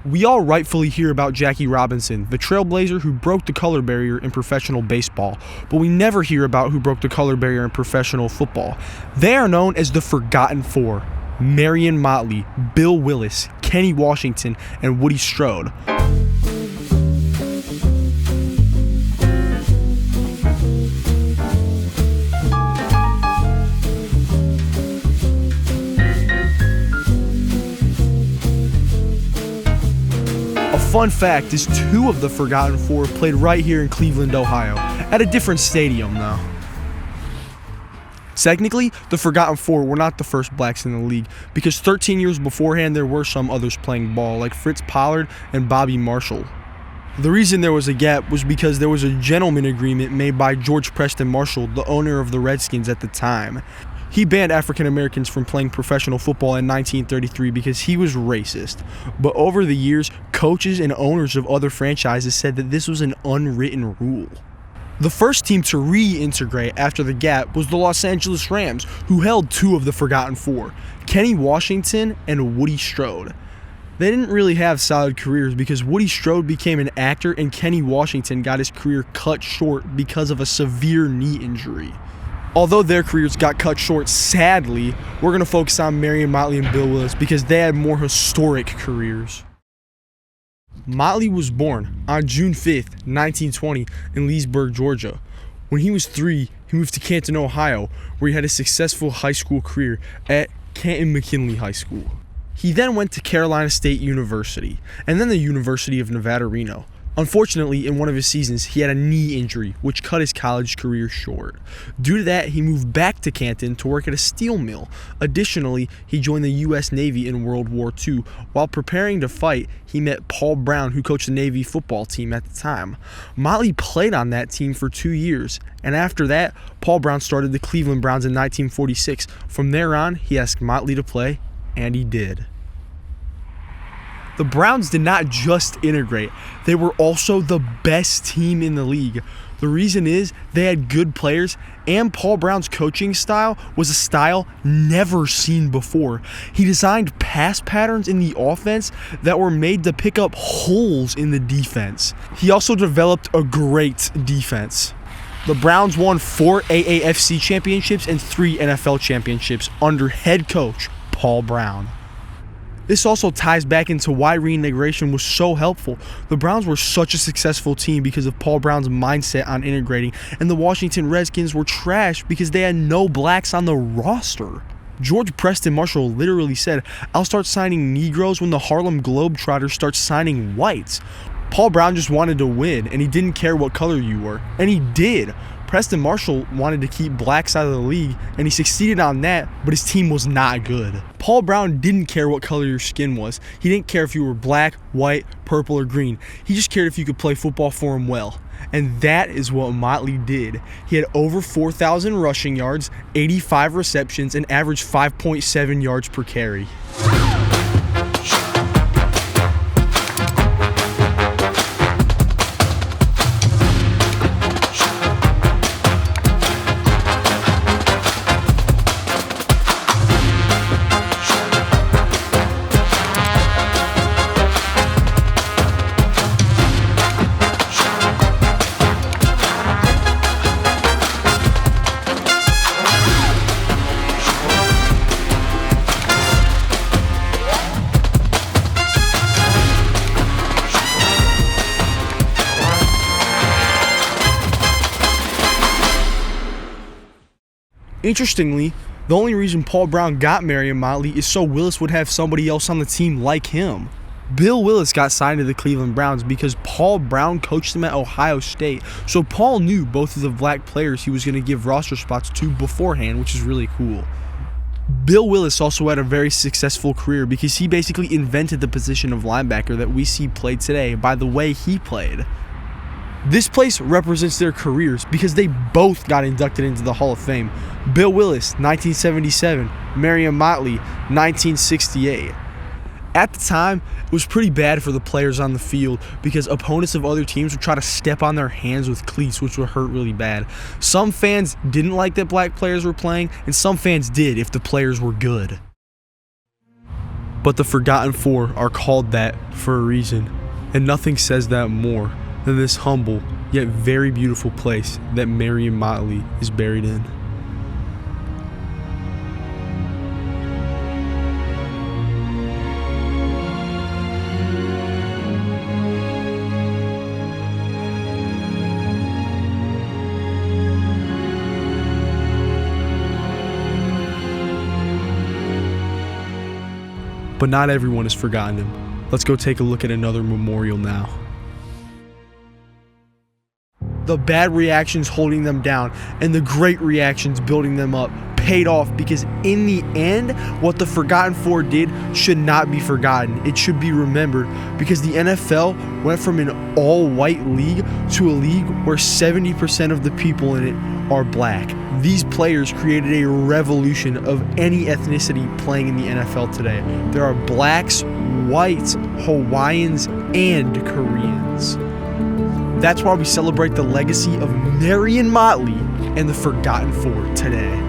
We all rightfully hear about Jackie Robinson, the trailblazer who broke the color barrier in professional baseball, but we never hear about who broke the color barrier in professional football. They are known as the Forgotten Four: Marion Motley, Bill Willis, Kenny Washington, and Woody Strode. Fun fact is 2 of the Forgotten Four played right here in Cleveland, Ohio, at a different stadium though. Technically, the Forgotten Four were not the first blacks in the league, because 13 years beforehand there were some others playing ball, like Fritz Pollard and Bobby Marshall. The reason there was a gap was because there was a gentleman agreement made by George Preston Marshall, the owner of the Redskins at the time. He banned African Americans from playing professional football in 1933 because he was racist. But over the years, coaches and owners of other franchises said that this was an unwritten rule. The first team to reintegrate after the gap was the Los Angeles Rams, who held 2 of the Forgotten Four, Kenny Washington and Woody Strode. They didn't really have solid careers because Woody Strode became an actor and Kenny Washington got his career cut short because of a severe knee injury. Although their careers got cut short, sadly, we're going to focus on Marion Motley and Bill Willis because they had more historic careers. Motley was born on June 5th, 1920 in Leesburg, Georgia. When he was 3, he moved to Canton, Ohio, where he had a successful high school career at Canton-McKinley High School. He then went to Carolina State University and then the University of Nevada, Reno. Unfortunately, in one of his seasons, he had a knee injury, which cut his college career short. Due to that, he moved back to Canton to work at a steel mill. Additionally, he joined the U.S. Navy in World War II. While preparing to fight, he met Paul Brown, who coached the Navy football team at the time. Motley played on that team for 2 years, and after that, Paul Brown started the Cleveland Browns in 1946. From there on, he asked Motley to play, and he did. The Browns did not just integrate, they were also the best team in the league. The reason is they had good players, and Paul Brown's coaching style was a style never seen before. He designed pass patterns in the offense that were made to pick up holes in the defense. He also developed a great defense. The Browns won 4 AAFC championships and 3 NFL championships under head coach Paul Brown. This also ties back into why reintegration was so helpful. The Browns were such a successful team because of Paul Brown's mindset on integrating, and the Washington Redskins were trash because they had no blacks on the roster. George Preston Marshall literally said, "I'll start signing Negroes when the Harlem Globetrotters start signing whites." Paul Brown just wanted to win, and he didn't care what color you were, and he did. Preston Marshall wanted to keep blacks out of the league, and he succeeded on that, but his team was not good. Paul Brown didn't care what color your skin was. He didn't care if you were black, white, purple, or green. He just cared if you could play football for him well. And that is what Motley did. He had over 4,000 rushing yards, 85 receptions, and averaged 5.7 yards per carry. Interestingly, the only reason Paul Brown got Marion Motley is so Willis would have somebody else on the team like him. Bill Willis got signed to the Cleveland Browns because Paul Brown coached him at Ohio State, so Paul knew both of the black players he was going to give roster spots to beforehand, which is really cool. Bill Willis also had a very successful career because he basically invented the position of linebacker that we see played today by the way he played. This place represents their careers because they both got inducted into the Hall of Fame. Bill Willis, 1977, Marion Motley, 1968. At the time, it was pretty bad for the players on the field because opponents of other teams would try to step on their hands with cleats, which would hurt really bad. Some fans didn't like that black players were playing, and some fans did if the players were good. But the Forgotten Four are called that for a reason, and nothing says that more than this humble yet very beautiful place that Marion Motley is buried in. But not everyone has forgotten him. Let's go take a look at another memorial now. The bad reactions holding them down and the great reactions building them up paid off, because in the end, what the Forgotten Four did should not be forgotten. It should be remembered, because the NFL went from an all-white league to a league where 70% of the people in it are black. These players created a revolution of any ethnicity playing in the NFL today. There are blacks, whites, Hawaiians, and Koreans. That's why we celebrate the legacy of Marion Motley and the Forgotten Four today.